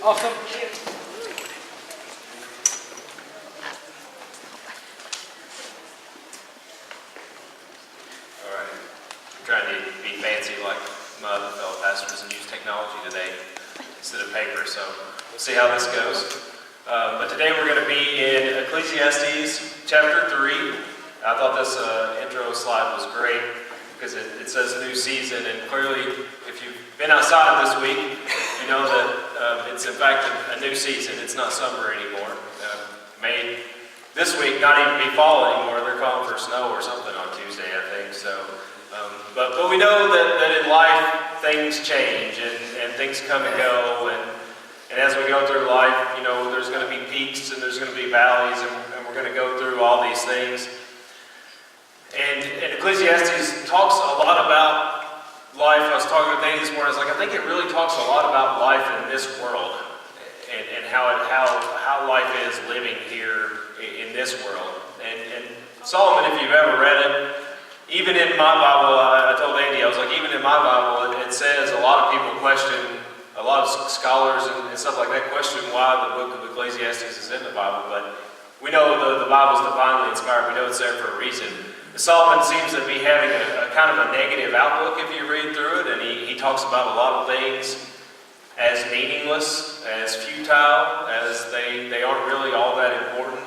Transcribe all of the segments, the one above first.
Awesome. All right. I'm trying to be fancy like my other fellow pastors and use technology today instead of paper, so we'll see how this goes. But today we're going to be in Ecclesiastes chapter 3. I thought this intro slide was great because it says new season, and clearly if you've been outside this week, you know that it's in fact a new season. It's not summer anymore. May this week not even be fall anymore. They're calling for snow or something on Tuesday, I think. So, but we know that in life things change and things come and go, and as we go through life, you know, there's going to be peaks and there's going to be valleys, and we're going to go through all these things. And Ecclesiastes talks a lot about life. I was talking to Danny this morning. I was like, I think it really talks a lot about life in this world and how life is living here in this world. And Solomon, if you've ever read it, even in my Bible, I told Andy, I was like, even in my Bible, it says a lot of people question, a lot of scholars and stuff like that question why the book of Ecclesiastes is in the Bible. But we know the Bible is divinely inspired. We know it's there for a reason. Solomon seems to be having a kind of a negative outlook if you read through it, and he talks about a lot of things as meaningless, as futile, as they aren't really all that important.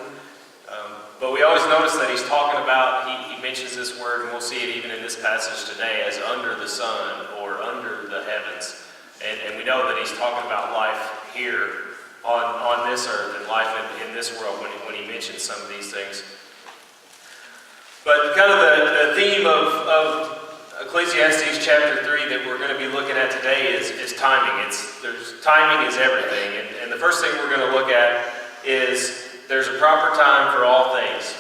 But we always notice that he's talking about, he mentions this word, and we'll see it even in this passage today, as under the sun or under the heavens. And we know that he's talking about life here on this earth and life in this world when he mentions some of these things. But kind of the theme of Ecclesiastes chapter 3 that we're going to be looking at today is timing. Timing is everything. And the first thing we're going to look at is there's a proper time for all things.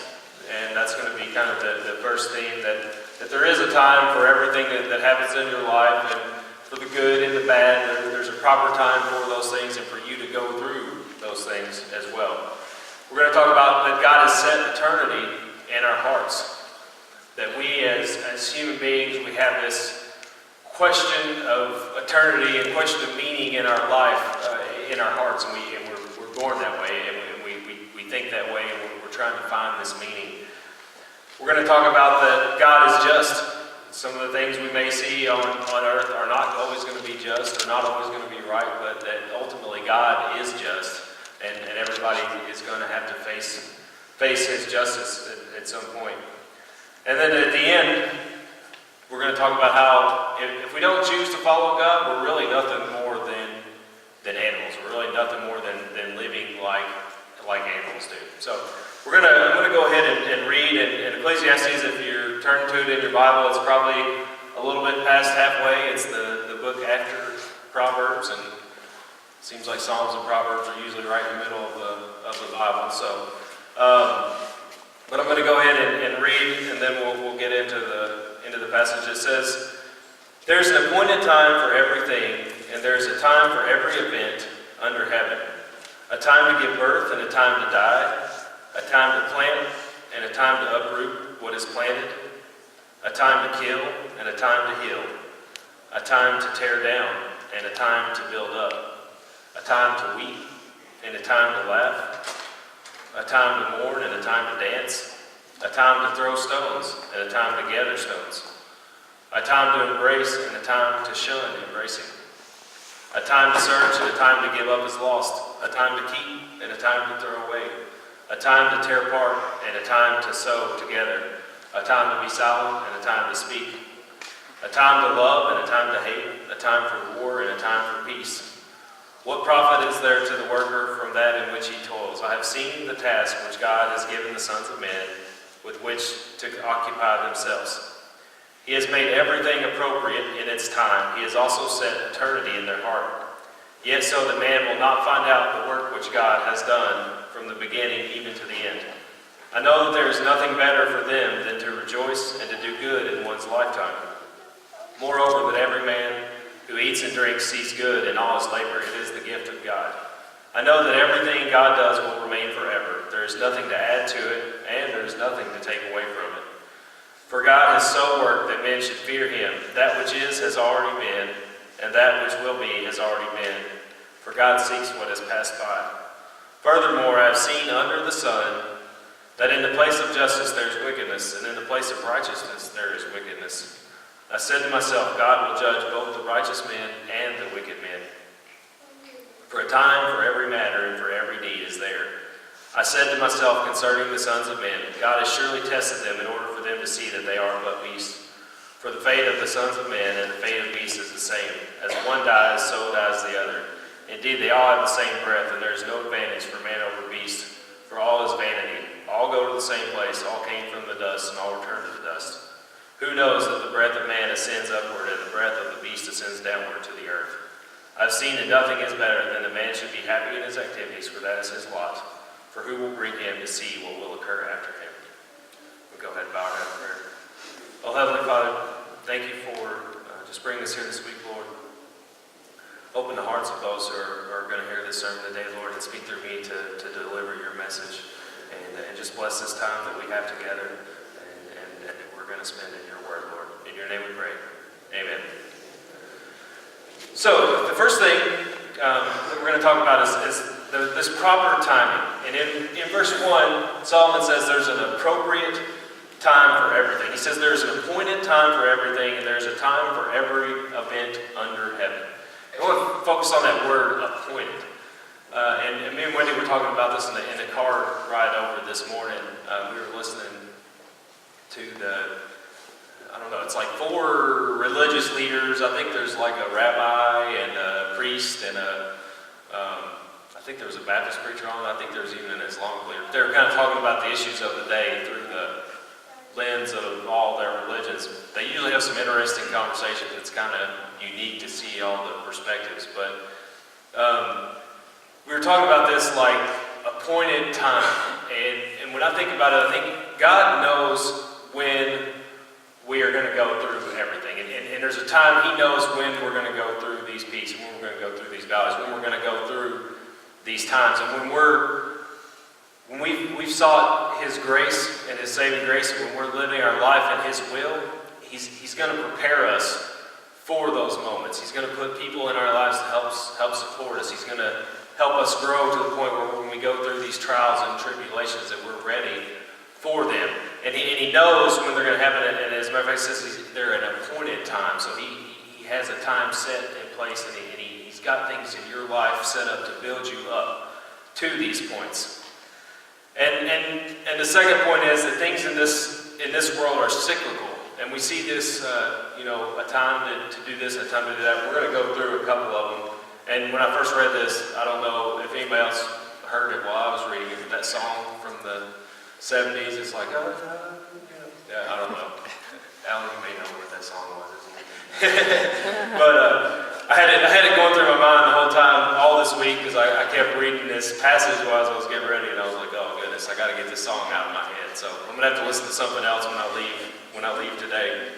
And that's going to be kind of the first theme, that there is a time for everything that happens in your life, and for the good and the bad. There's a proper time for those things and for you to go through those things as well. We're going to talk about that God has set eternity in our hearts. That we as human beings, we have this question of eternity and question of meaning in our life, in our hearts, and we're born that way, and we think that way, and we're trying to find this meaning. We're going to talk about that God is just. Some of the things we may see on earth are not always going to be just, or not always going to be right, but that ultimately God is just, and everybody is going to have to face His justice at some point. And then at the end, we're going to talk about how if we don't choose to follow God, we're really nothing more than animals. We're really nothing more than living like animals do. So I'm going to go ahead and read in Ecclesiastes. If you're turning to it in your Bible, it's probably a little bit past halfway. It's the book after Proverbs, and it seems like Psalms and Proverbs are usually right in the middle of the Bible. So. But I'm going to go ahead and read, and then we'll get into the passage. It says, "There's an appointed time for everything, and there's a time for every event under heaven. A time to give birth and a time to die, a time to plant and a time to uproot what is planted, a time to kill and a time to heal, a time to tear down and a time to build up, a time to weep and a time to laugh, a time to mourn and a time to dance, a time to throw stones and a time to gather stones, a time to embrace and a time to shun embracing, a time to search and a time to give up as lost, a time to keep and a time to throw away, a time to tear apart and a time to sew together, a time to be silent and a time to speak, a time to love and a time to hate, a time for war and a time for peace. What profit is there to the worker from that in which he toils? I have seen the task which God has given the sons of men with which to occupy themselves. He has made everything appropriate in its time. He has also set eternity in their heart. Yet so that man will not find out the work which God has done from the beginning even to the end. I know that there is nothing better for them than to rejoice and to do good in one's lifetime. Moreover, that every man who eats and drinks sees good in all his labor. It is the gift of God. I know that everything God does will remain forever. There is nothing to add to it, and there is nothing to take away from it. For God has so worked that men should fear him. That which is has already been, and that which will be has already been. For for God seeks what has passed by. Furthermore, I have seen under the sun that in the place of justice there is wickedness, and in the place of righteousness there is wickedness. I said to myself, God will judge both the righteous men and the wicked men. For a time for every matter and for every deed is there. I said to myself concerning the sons of men, God has surely tested them in order for them to see that they are but beasts. For the fate of the sons of men and the fate of beasts is the same. As one dies, so dies the other. Indeed, they all have the same breath, and there is no advantage for man over beast, for all is vanity. All go to the same place, all came from the dust, and all return to the dust. Who knows that the breath of man ascends upward, and the breath of the beast ascends downward to the earth? I have seen that nothing is better than a man should be happy in his activities, for that is his lot. For who will bring him to see what will occur after him? We'll go ahead and bow our head in prayer. Oh, Heavenly Father, thank you for just bringing us here this week, Lord. Open the hearts of those who are going to hear this sermon today, Lord, and speak through me to deliver your message. And just bless this time that we have together and that we're going to spend in your word, Lord. In your name we pray. Amen. So, the first thing that we're going to talk about is this proper timing. And in verse 1, Solomon says there's an appropriate time for everything. He says there's an appointed time for everything, and there's a time for every event under heaven. I want to focus on that word, appointed. And me and Wendy were talking about this in the car ride over this morning. We were listening to it's like 4 religious leaders. I think there's like a rabbi and a priest and I think there was a Baptist preacher on it. I think there was even an Islamic leader. They were kind of talking about the issues of the day through the lens of all their religions. They usually have some interesting conversations. It's kind of unique to see all the perspectives. But we were talking about this like appointed time. And when I think about it, I think God knows when we are going to go through everything. And there's a time He knows when we're going to go through these peaks, when we're going to go through these valleys, when we're going to go through these times. And when we've sought His grace and His saving grace, and when we're living our life in His will, He's going to prepare us for those moments. He's going to put people in our lives to help support us. He's going to help us grow to the point where when we go through these trials and tribulations that we're ready for them. And he knows when they're going to happen, and as a matter of fact, says they're at an appointed time. So he has a time set in place, and he's got things in your life set up to build you up to these points. And the second point is that things in this world are cyclical, and we see this, a time to do this, and a time to do that. We're going to go through a couple of them. And when I first read this, I don't know if anybody else heard it while I was reading it, but that song from the 70s, it's like, yeah, I don't know. Alan, you may know what that song was, isn't it? But I had it going through my mind the whole time, all this week, because I kept reading this passage while I was getting ready, and I was like, oh goodness, I got to get this song out of my head. So I'm going to have to listen to something else when I leave today.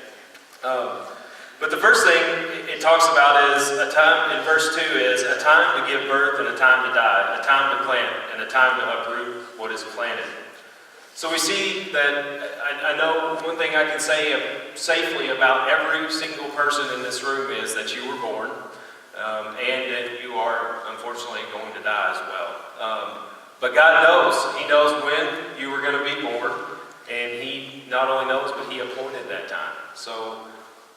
But the first thing it talks about is a time, in verse 2, is a time to give birth and a time to die, a time to plant and a time to uproot what is planted. So we see that, I know one thing I can say safely about every single person in this room is that you were born, and that you are unfortunately going to die as well. But God knows. He knows when you were going to be born, and He not only knows, but He appointed that time. So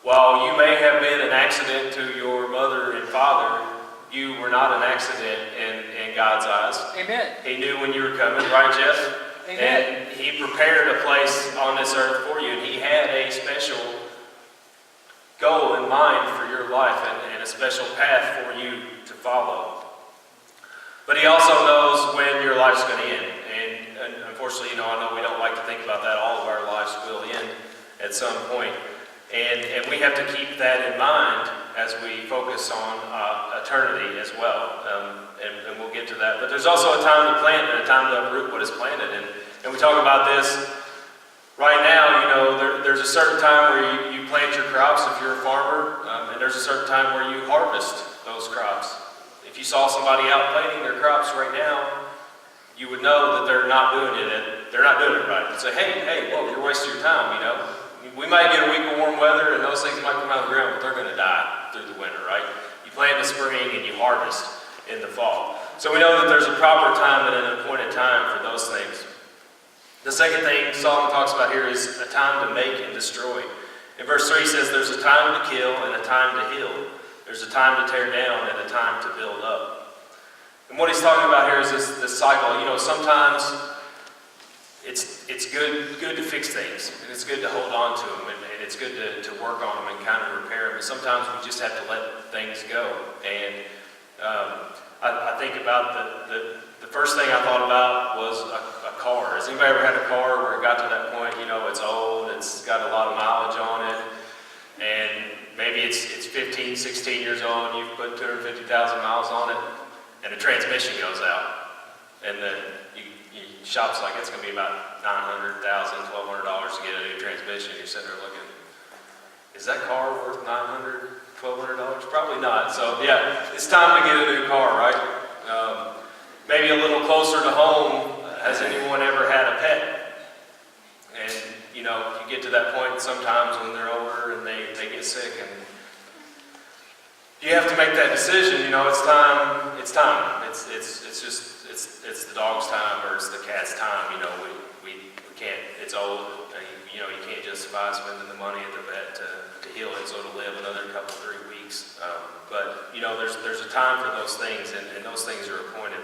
while you may have been an accident to your mother and father, you were not an accident in God's eyes. Amen. He knew when you were coming, right, Jeff? Amen. And He prepared a place on this earth for you, and He had a special goal in mind for your life and a special path for you to follow. But He also knows when your life's going to end. And unfortunately, I know we don't like to think about that. All of our lives will end at some point. And we have to keep that in mind as we focus on eternity as well. And we'll get to that. But there's also a time to plant and a time to uproot what is planted. And we talk about this right now. There's a certain time where you plant your crops if you're a farmer. And there's a certain time where you harvest those crops. If you saw somebody out planting their crops right now, you would know that they're not doing it. They're not doing it right. You'd say, hey, whoa, you're wasting your time, We might get a week of warm weather and those things might come out of the ground, but they're going to die through the winter, right? You plant in the spring and you harvest. in the fall. So we know that there's a proper time and an appointed time for those things. The second thing Solomon talks about here is a time to make and destroy. In verse 3 he says there's a time to kill and a time to heal. There's a time to tear down and a time to build up. And what he's talking about here is this cycle. Sometimes it's good to fix things, and it's good to hold on to them, and it's good to work on them and kind of repair them. But sometimes we just have to let things go. And I think about the first thing I thought about was a car. Has anybody ever had a car where it got to that point, it's old, it's got a lot of mileage on it, and maybe it's 15, 16 years old, and you've put 250,000 miles on it, and the transmission goes out, and the shop's like, it's going to be about $900, $1,200 to get a new transmission. You're sitting there looking, is that car worth $900, $1,200? Probably not. So yeah, it's time to get a new car, right? Maybe a little closer to home, has anyone ever had a pet? And you get to that point sometimes when they're older and they get sick, and you have to make that decision. It's time. It's the dog's time or it's the cat's time. We can't. It's old. You can't justify spending the money at the vet to heal it so it'll live another couple, 3 weeks. But there's a time for those things, and those things are appointed.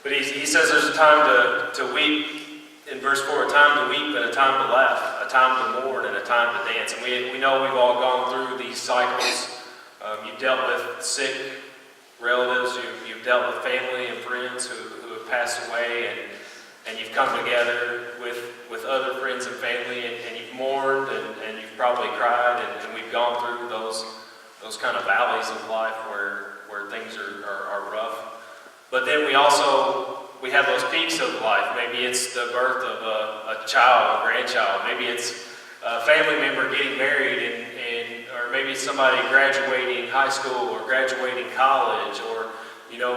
But he says there's a time to weep. In verse 4, a time to weep and a time to laugh, a time to mourn and a time to dance. And we know we've all gone through these cycles. You've dealt with sick relatives, you've dealt with family and friends who have passed away, and you've come together with other friends and family, and you've mourned, and you've probably cried, and we've gone through those kind of valleys of life where things are rough. But then we have those peaks of life. Maybe it's the birth of a child, a grandchild. Maybe it's a family member getting married, or maybe somebody graduating high school or graduating college, or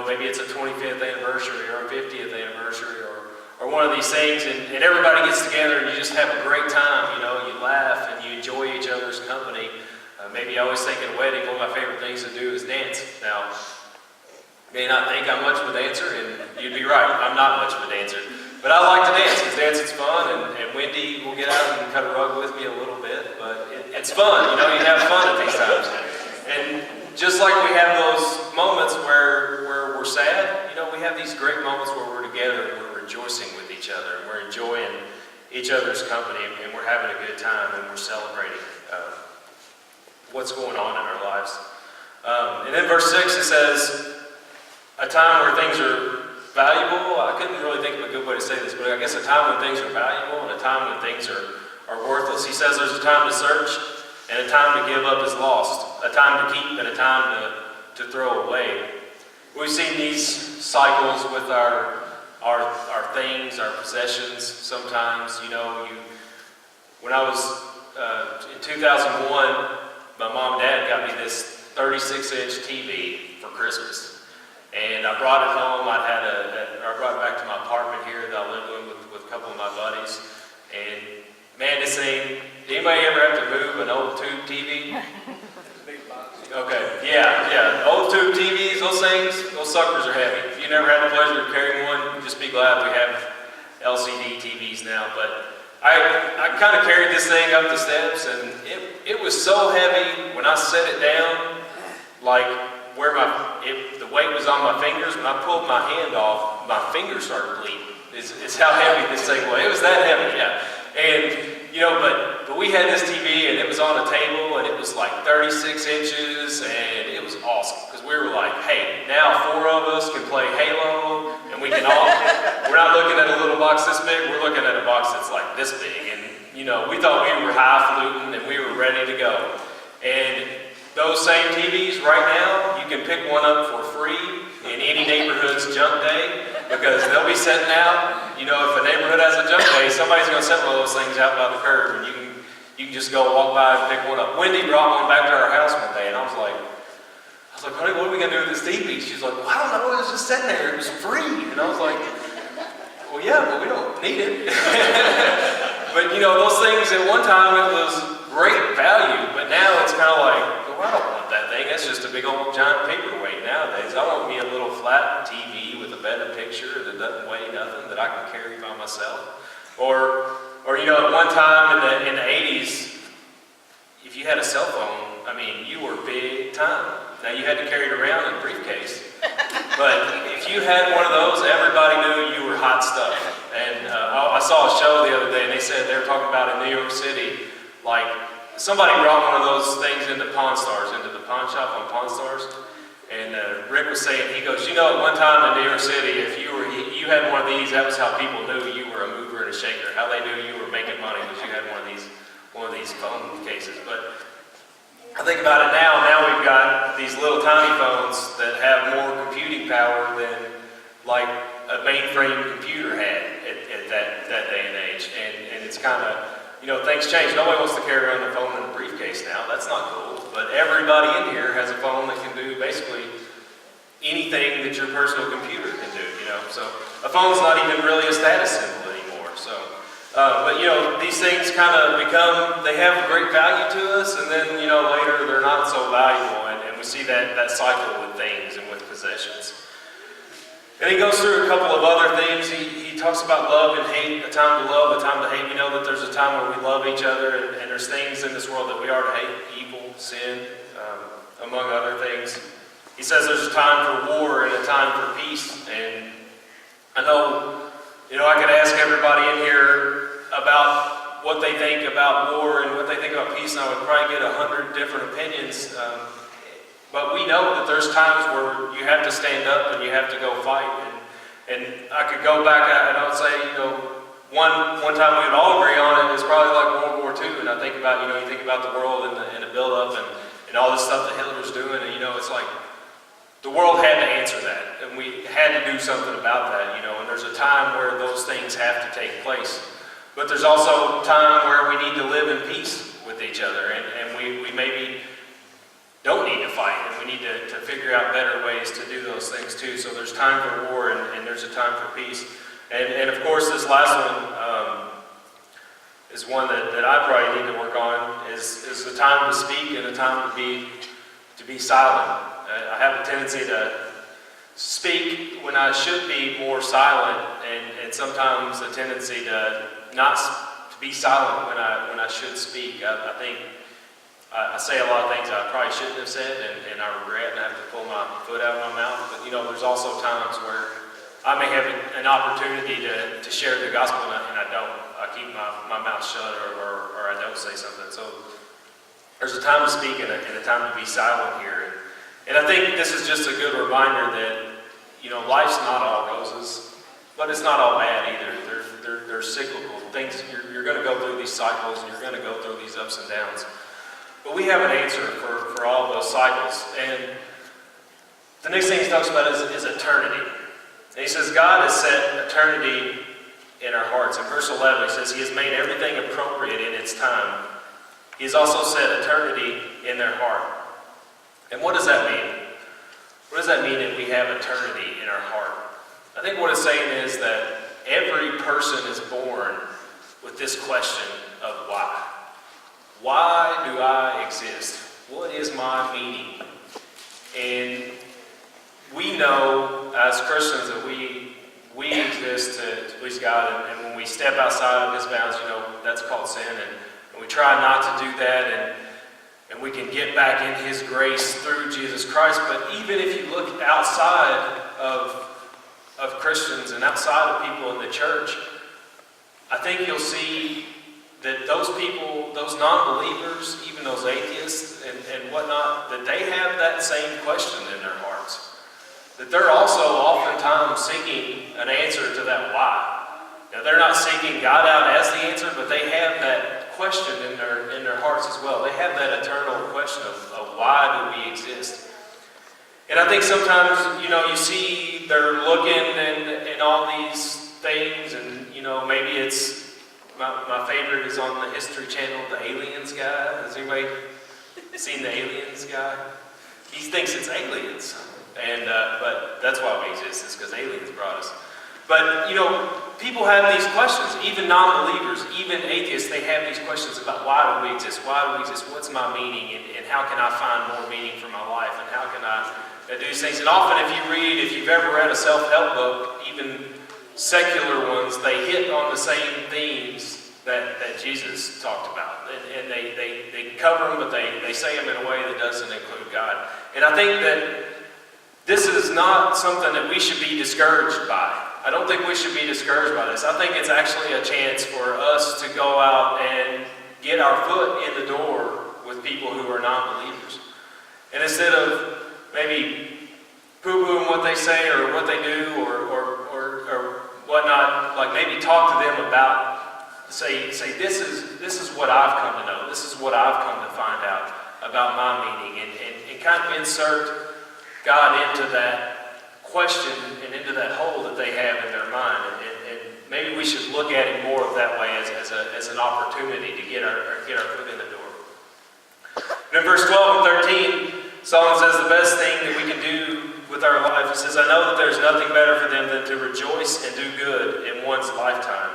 maybe it's a 25th anniversary or a 50th anniversary, or one of these things, and everybody gets together and you just have a great time. You laugh and you enjoy each other's company. Maybe I always think at a wedding, one of my favorite things to do is dance. Now, you may not think I'm much of a dancer, and you'd be right, I'm not much of a dancer. But I like to dance, because dancing's fun, and Wendy will get out and cut a rug with me a little bit, but it's fun, you have fun at these times. And just like we have those moments where we're sad, we have these great moments where we're together and we're rejoicing with each other, and we're enjoying each other's company, and we're having a good time, and we're celebrating what's going on in our lives. And then verse 6, it says, a time where things are valuable. I couldn't really think of a good way to say this, but I guess a time when things are valuable and a time when things are worthless. He says there's a time to search and a time to give up is lost, a time to keep and a time to throw away. We've seen these cycles with our things, our possessions sometimes. When I was in 2001, my mom and dad got me this 36-inch TV for Christmas. And I brought it home. I brought it back to my apartment here that I lived with a couple of my buddies. And man, this thing, did anybody ever have to move an old tube TV? Okay, yeah. Old tube TVs, those suckers are heavy. If you never had the pleasure of carrying one, just be glad we have LCD TVs now. But I kind of carried this thing up the steps, and it was so heavy when I set it down, like where the weight was on my fingers. When I pulled my hand off, my fingers started bleeding. It's how heavy this thing was. It was that heavy, yeah. And but we had this TV, and it was on a table, and it was like 36 inches, and it was awesome because we were like, hey, now 4 of us can play Halo, and we can all. We're not looking at a little box this big. We're looking at a box that's like this big, and we thought we were highfalutin and we were ready to go. And those same TVs right now, you can pick one up for free in any neighborhood's junk day, because they'll be setting out. If a neighborhood has a junk day, somebody's going to set one of those things out by the curb, and you can just go walk by and pick one up. Wendy brought one back to our house one day, and I was like, honey, what are we going to do with this TV? She's like, well, I don't know, it was just sitting there, it was free. And I was like, well, yeah, but we don't need it. But those things at one time, it was great value, but now it's kind of like, well, I don't want that thing. thing. That's just a big old giant paperweight nowadays. I want me a little flat TV with a better picture that doesn't weigh nothing that I can carry by myself. Or at one time in the 80s, if you had a cell phone, I mean, you were big time. Now you had to carry it around in a briefcase. But if you had one of those, everybody knew you were hot stuff. And I saw a show the other day, and they said they were talking about in New York City, like somebody brought one of those things into Pawn Stars, into the pawn shop on Pawn Stars. And Rick was saying, he goes, at one time in New York City, if you had one of these, that was how people knew you were a mover and a shaker. How they knew you were making money was you had one of these phone cases. But I think about it now we've got these little tiny phones that have more computing power than like a mainframe computer had at that day and age. And it's kind of, things change. Nobody wants to carry around their phone in a briefcase now. That's not cool. But everybody in here has a phone that can do basically anything that your personal computer can do, So a phone's not even really a status symbol anymore. So, but these things kind of they have great value to us, and then, later they're not so valuable. And we see that cycle with things and with possessions. And he goes through a couple of other things. He talks about love and hate, a time to love, a time to hate. We know that there's a time where we love each other, and there's things in this world that we are to hate, evil, sin, among other things. He says there's a time for war and a time for peace. And I know, I could ask everybody in here about what they think about war and what they think about peace, and I would probably get 100 different opinions. But we know that there's times where you have to stand up and you have to go fight. And I could go back and I would say, one time we would all agree on it is probably like World War II. And I think about, you think about the world and the build-up and all this stuff that Hitler's doing. And, it's like the world had to answer that. And we had to do something about that, And there's a time where those things have to take place. But there's also time where we need to live in peace with each other. And we maybe don't need to fight, and we need to figure out better ways to do those things too. So there's time for war, and there's a time for peace. And of course, this last one is one that I probably need to work on, is a time to speak and a time to be silent. I have a tendency to speak when I should be more silent, and sometimes a tendency to not to be silent when I should speak. I think I say a lot of things I probably shouldn't have said, and I regret, and I have to pull my foot out of my mouth. But there's also times where I may have an opportunity to share the gospel, and I don't. I keep my mouth shut, or I don't say something. So there's a time to speak and a time to be silent here. And I think this is just a good reminder that life's not all roses, but it's not all bad either. They're cyclical things. You're going to go through these cycles, and you're going to go through these ups and downs. But we have an answer for all of those cycles. And the next thing he talks about is eternity. And he says God has set eternity in our hearts. In verse 11, he says he has made everything appropriate in its time. He has also set eternity in their heart. And what does that mean? What does that mean that we have eternity in our heart? I think what it's saying is that every person is born with this question of why. Why do I exist? What is my meaning? And we know as Christians that we exist to please God, and when we step outside of His bounds, that's called sin, and we try not to do that, and we can get back in His grace through Jesus Christ. But even if you look outside of Christians and outside of people in the church, I think you'll see that those people, those non-believers, even those atheists and whatnot, that they have that same question in their hearts. That they're also oftentimes seeking an answer to that why. Now, they're not seeking God out as the answer, but they have that question in their hearts as well. They have that eternal question of why do we exist? And I think sometimes, you see they're looking and all these things, and, maybe it's, my favorite is on the History Channel, the Aliens guy. Has anybody seen the Aliens guy? He thinks it's aliens. But that's why we exist, is because aliens brought us. But, people have these questions, even non-believers, even atheists, they have these questions about why do we exist? Why do we exist? What's my meaning? And how can I find more meaning for my life? And how can I do these things? And often if you've ever read a self-help book, even secular ones, they hit on the same themes that Jesus talked about. And they cover them, but they say them in a way that doesn't include God. And I think that this is not something that we should be discouraged by. I don't think we should be discouraged by this. I think it's actually a chance for us to go out and get our foot in the door with people who are non-believers. And instead of maybe poo-pooing what they say or what they do or whatnot, like maybe talk to them about, say this is what I've come to know. This is what I've come to find out about my meaning, and kind of insert God into that question and into that hole that they have in their mind. And maybe we should look at it more of that way as an opportunity to get our foot in the door. And in verse 12 and 13, Solomon says the best thing that we can do with our life, he says, I know that there's nothing better for them than to rejoice and do good in one's lifetime.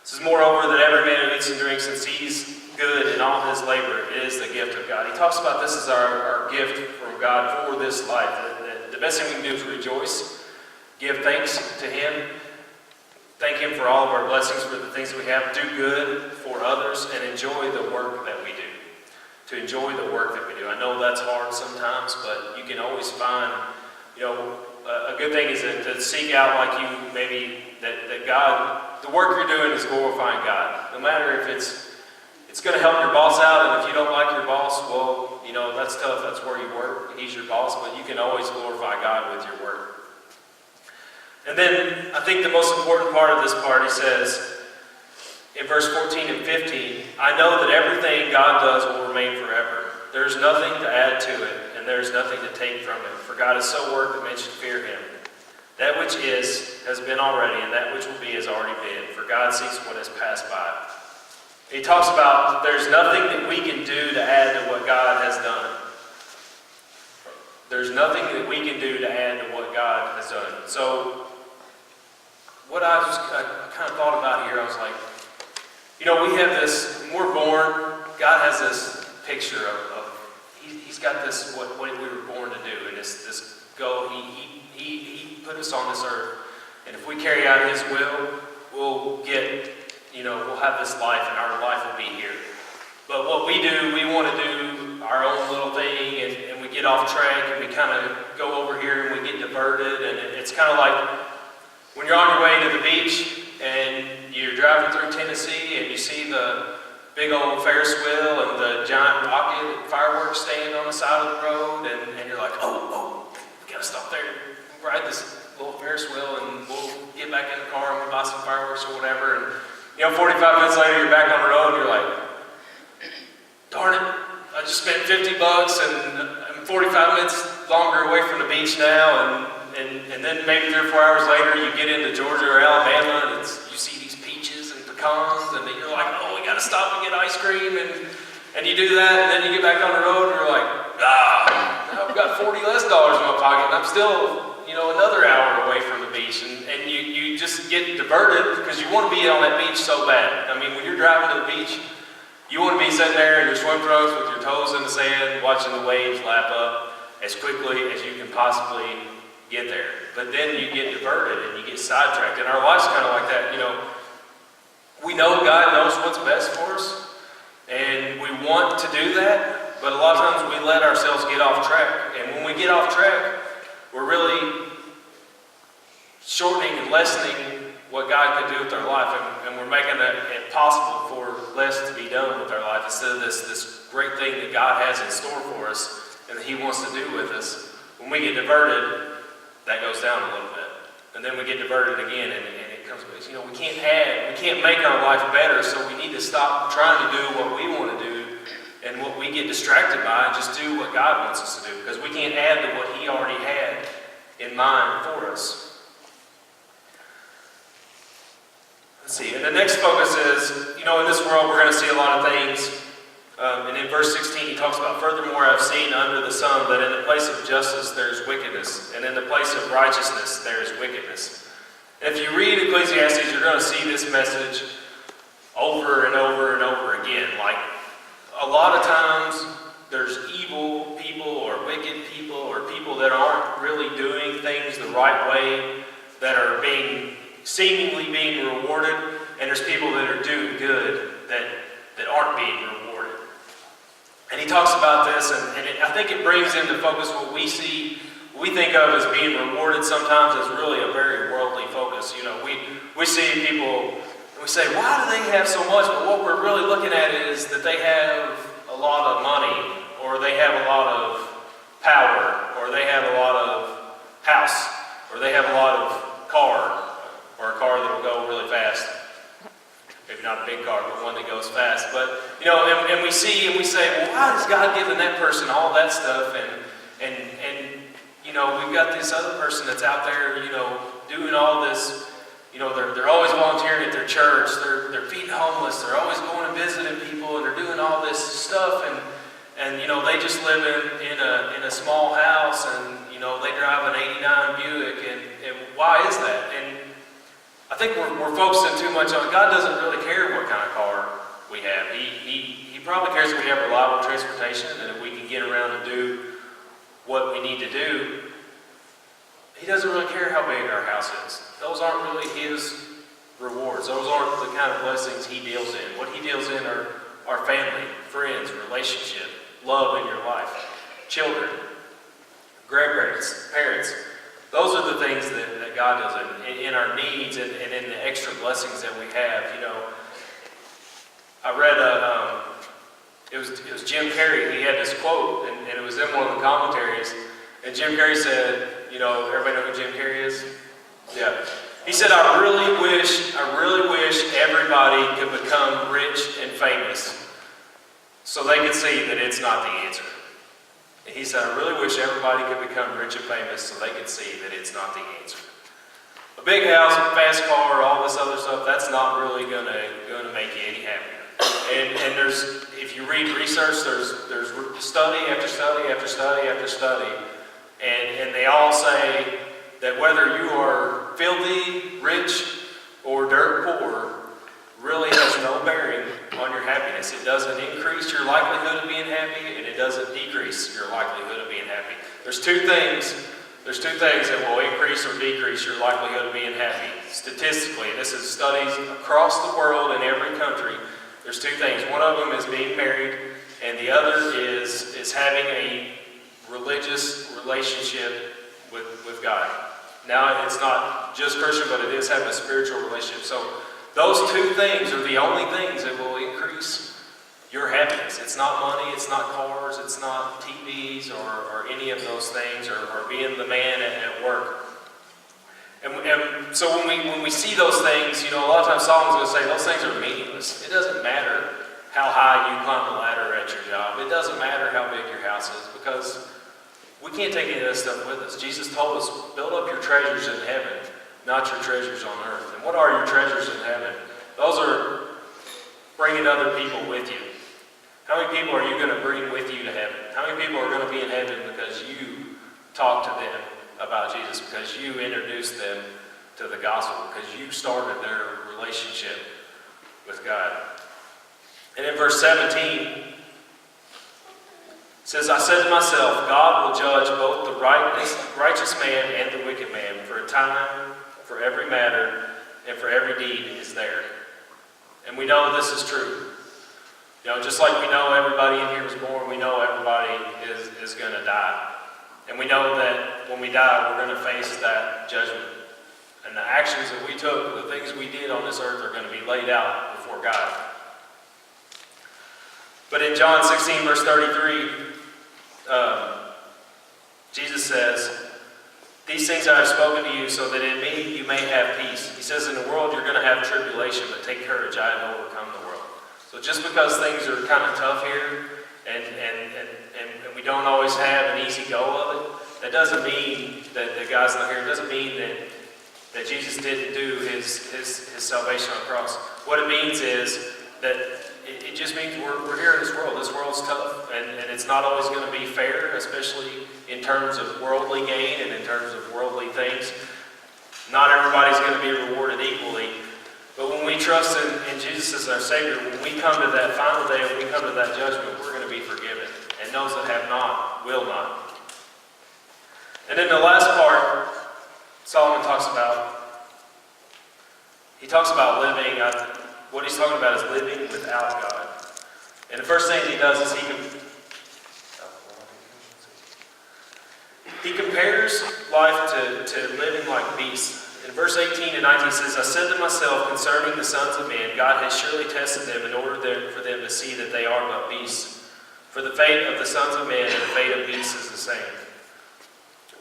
It says, moreover, that every man who eats and drinks and sees good in all his labor is the gift of God. He talks about this as our gift from God for this life. The best thing we can do is rejoice, give thanks to Him, thank Him for all of our blessings, for the things that we have, do good for others, and enjoy the work that we do. To enjoy the work that we do. I know that's hard sometimes, but you can always find, a good thing is to seek out, like you maybe, that God, the work you're doing is glorifying God. No matter if it's going to help your boss out, and if you don't like your boss, well, that's tough. That's where you work. He's your boss, but you can always glorify God with your work. And then I think the most important part of this part, he says, in verse 14 and 15, I know that everything God does will remain forever. There's nothing to add to it, and there's nothing to take from it. For God has so worked that men should fear Him. That which is has been already, and that which will be has already been. For God sees what has passed by. He talks about there's nothing that we can do to add to what God has done. There's nothing that we can do to add to what God has done. So, what I kind of thought about here, I was like, we have this, when we're born, God has this picture of He's got this, what we were born to do, and this goal. He put us on this earth, and if we carry out His will, we'll get, we'll have this life, and our life will be here. But what we do, we want to do our own little thing, and we get off track, and we kind of go over here, and we get diverted, and it's kind of like when you're on your way to the beach, and you're driving through Tennessee, and you see the big old Ferris wheel and the giant rocket fireworks stand on the side of the road, and you're like, oh, we gotta stop there and ride this little Ferris wheel, and we'll get back in the car and we'll buy some fireworks or whatever. And 45 minutes later, you're back on the road, and you're like, darn it, I just spent $50 and I'm 45 minutes longer away from the beach now, and then maybe 3 or 4 hours later, you get into Georgia or Alabama, and you see these peaches and pecans, and then you're like, oh, we gotta stop and get ice cream, and you do that, and then you get back on the road, and you're like, now I've got $40 less in my pocket, and I'm still, another hour away from the beach, and you just get diverted because you want to be on that beach so bad. I mean, when you're driving to the beach, you want to be sitting there in your swim trunks with your toes in the sand, watching the waves lap up as quickly as you can possibly get there. But then you get diverted and you get sidetracked. And our life's kind of like that. We know God knows what's best for us, and we want to do that, but a lot of times we let ourselves get off track. And when we get off track, we're really shortening and lessening what God could do with our life, and we're making it possible for less to be done with our life instead of this great thing that God has in store for us and that He wants to do with us. When we get diverted, that goes down a little bit, and then we get diverted again, and it comes. We can't make our life better, so we need to stop trying to do what we want to do and what we get distracted by, and just do what God wants us to do, because we can't add to what He already had in mind for us. Let's see, and the next focus is, in this world we're going to see a lot of things. And in verse 16 he talks about, furthermore I've seen under the sun that in the place of justice there is wickedness, and in the place of righteousness there is wickedness. If you read Ecclesiastes, you're going to see this message over and over and over again. Like, a lot of times, there's evil people or wicked people or people that aren't really doing things the right way, that are seemingly being rewarded, and there's people that are doing good that aren't being rewarded. And he talks about this, and I think it brings into focus what we see, what we think of as being rewarded sometimes as really a very worldly focus. You know, we see people, and we say, why do they have so much? But what we're really looking at is that they have a lot of money, or they have a lot of power, or they have a lot of house, or they have a lot of car, or a car that will go really fast. Maybe not a big car, but one that goes fast. But, you know, and we see and we say, well, why has God given that person all that stuff? And you know, we've got this other person that's out there, you know, doing all this. You know, they're always volunteering at their church. They're feeding homeless. They're always going and visiting people, and they're doing all this stuff. And you know, they just live in a small house, and you know, they drive an '89 Buick. And why is that? And I think we're focusing too much on, God doesn't really care what kind of car we have. He probably cares if we have reliable transportation and if we can get around and do what we need to do. He doesn't really care how big our house is. Those aren't really His rewards. Those aren't the kind of blessings He deals in. What He deals in are family, friends, relationship, love in your life, children, grandparents, parents. Those are the things that God does in our needs and in the extra blessings that we have. You know, I read it was Jim Carrey. He had this quote, and it was in one of the commentaries. And Jim Carrey said, you know, everybody know who Jim Carrey is? Yeah. He said, I really wish everybody could become rich and famous so they could see that it's not the answer. He said, I really wish everybody could become rich and famous so they could see that it's not the answer. A big house, a fast car, all this other stuff, that's not really going to make you any happier. And there's, if you read research, there's study after study after study after study, and they all say that whether you are filthy, rich, or dirt poor, really has no bearing on your happiness. It doesn't increase your likelihood of being happy, and it doesn't decrease your likelihood of being happy. There's two things that will increase or decrease your likelihood of being happy. Statistically, this is studies across the world in every country. There's two things. One of them is being married, and the other is having a religious relationship with God. Now, it's not just Christian, but it is having a spiritual relationship. So those two things are the only things that will increase your happiness. It's not money, it's not cars, it's not TVs or any of those things, or being the man at work. And so when we see those things, you know, a lot of times Solomon's going to say those things are meaningless. It doesn't matter how high you climb the ladder at your job. It doesn't matter how big your house is, because we can't take any of that stuff with us. Jesus told us, build up your treasures in heaven, not your treasures on earth. And what are your treasures in heaven? Those are bringing other people with you. How many people are you going to bring with you to heaven? How many people are going to be in heaven because you talked to them about Jesus, because you introduced them to the gospel, because you started their relationship with God? And in verse 17, it says, I said to myself, God will judge both the righteous man and the wicked man, for a time, for every matter, and for every deed is there. And we know this is true. You know, just like we know everybody in here was born, we know everybody is going to die. And we know that when we die, we're going to face that judgment. And the actions that we took, the things we did on this earth, are going to be laid out before God. But in John 16, verse 33, Jesus says, these things I have spoken to you so that in me you may have peace. He says, in the world you're going to have tribulation, but take courage, I have overcome the world. So just because things are kind of tough here, and we don't always have an easy go of it, that doesn't mean that God's not here. It doesn't mean that Jesus didn't do his salvation on the cross. What it means is that it just means we're here in this world. This world's tough, and it's not always going to be fair, especially in terms of worldly gain and in terms of worldly things. Not everybody's going to be rewarded equally. But when we trust in Jesus as our Savior, when we come to that final day, when we come to that judgment, we're going to be forgiven. And those that have not will not. And then the last part, Solomon talks about, he talks about living, what he's talking about is living without God. And the first thing he does is he compares life to living like beasts. In verse 18 and 19 it says, I said to myself concerning the sons of men, God has surely tested them in order for them to see that they are but beasts. For the fate of the sons of men and the fate of beasts is the same.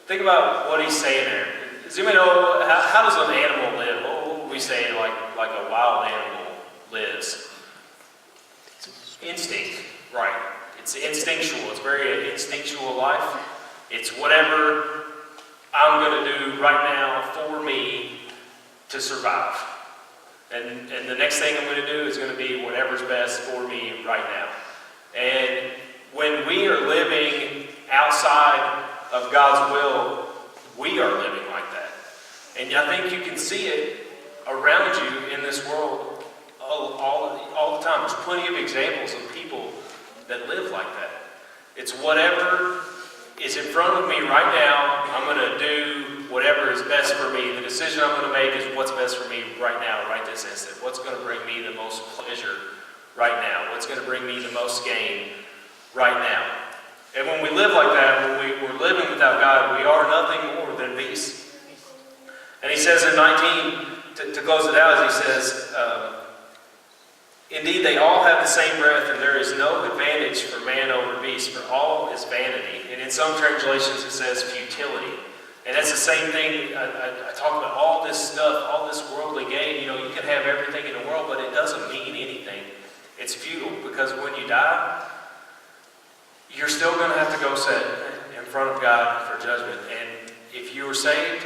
Think about what he's saying there. Does anybody know, how does an animal live? What would we say like a wild animal lives? Instinct, right. It's instinctual. It's very instinctual life. It's whatever I'm going to do right now for me to survive. And the next thing I'm going to do is going to be whatever's best for me right now. And when we are living outside of God's will, we are living like that. And I think you can see it around you in this world all the time. There's plenty of examples of people that live like that. It's whatever is in front of me right now, I'm going to do whatever is best for me. The decision I'm going to make is what's best for me right now, right this instant. What's going to bring me the most pleasure right now? What's going to bring me the most gain right now? And when we live like that, when we're living without God, we are nothing more than beasts. And he says in 19, to close it out, as he says, indeed, they all have the same breath, and there is no advantage for man over beast, for all is vanity. And in some translations it says futility. And that's the same thing. I talk about all this stuff, all this worldly gain. You can have everything in the world, but it doesn't mean anything. It's futile, because when you die, you're still going to have to go sit in front of God for judgment. And if you were saved,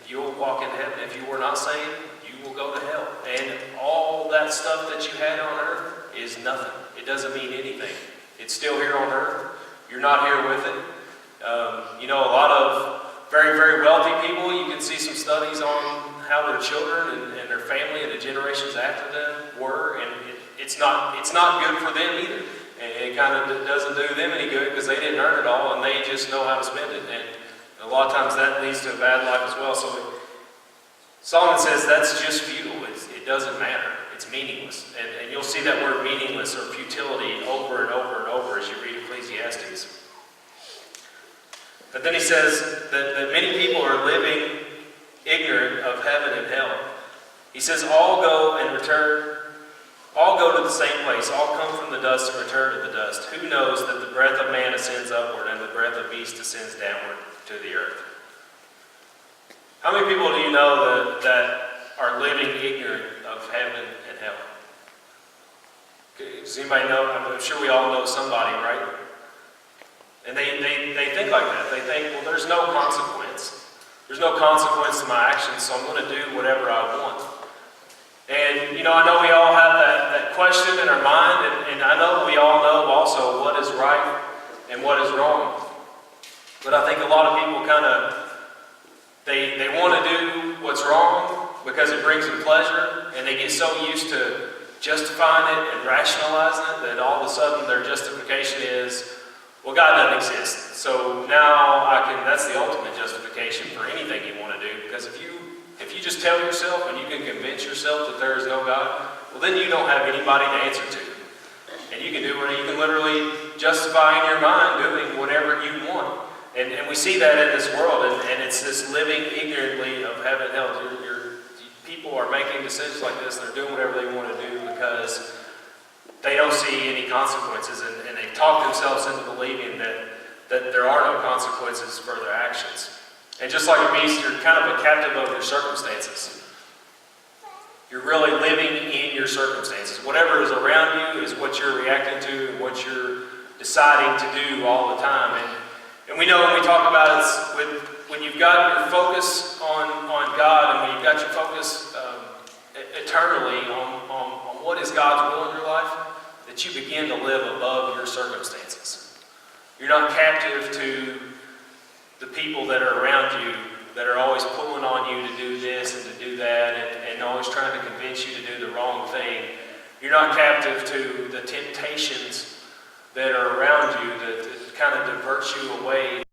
you'll walk in heaven. If you were not saved, you will go to hell. And all that stuff that you had on earth is nothing. It doesn't mean anything. It's still here on earth. You're not here with it. A lot of very, very wealthy people, you can see some studies on how their children and their family and the generations after them were, and it's not good for them either. It kind of doesn't do them any good because they didn't earn it all and they just know how to spend it. And a lot of times that leads to a bad life as well. So Solomon says that's just futile. It doesn't matter. It's meaningless. And you'll see that word meaningless or futility over and over and over as you read Ecclesiastes. But then he says that many people are living ignorant of heaven and hell. He says all go to the same place. All come from the dust and return to the dust. Who knows that the breath of man ascends upward and the breath of beast ascends downward to the earth? How many people do you know that are living ignorant of heaven and hell? Does anybody know? I'm sure we all know somebody, right? And they think like that. They think, well, there's no consequence. There's no consequence to my actions, so I'm going to do whatever I want. And, I know we all have that question in our mind, and I know we all know also what is right and what is wrong. But I think a lot of people they want to do what's wrong because it brings them pleasure, and they get so used to justifying it and rationalizing it that all of a sudden their justification is, well, God doesn't exist. So now that's the ultimate justification for anything you want to do, because if you just tell yourself and you can convince yourself that there is no God, well, then you don't have anybody to answer to. And you can literally justify in your mind doing whatever you want. And we see that in this world, and it's this living ignorantly of heaven and hell. People are making decisions like this, and they're doing whatever they want to do because they don't see any consequences, and they talk themselves into believing that there are no consequences for their actions. And just like a beast, you're kind of a captive of your circumstances. You're really living in your circumstances. Whatever is around you is what you're reacting to and what you're deciding to do all the time. And we know when we talk about it, when you've got your focus on God, and when you've got your focus eternally on what is God's will in your life, that you begin to live above your circumstances. You're not captive to the people that are around you that are always pulling on you to do this and to do that and always trying to convince you to do the wrong thing. You're not captive to the temptations that are around you that kind of divert you away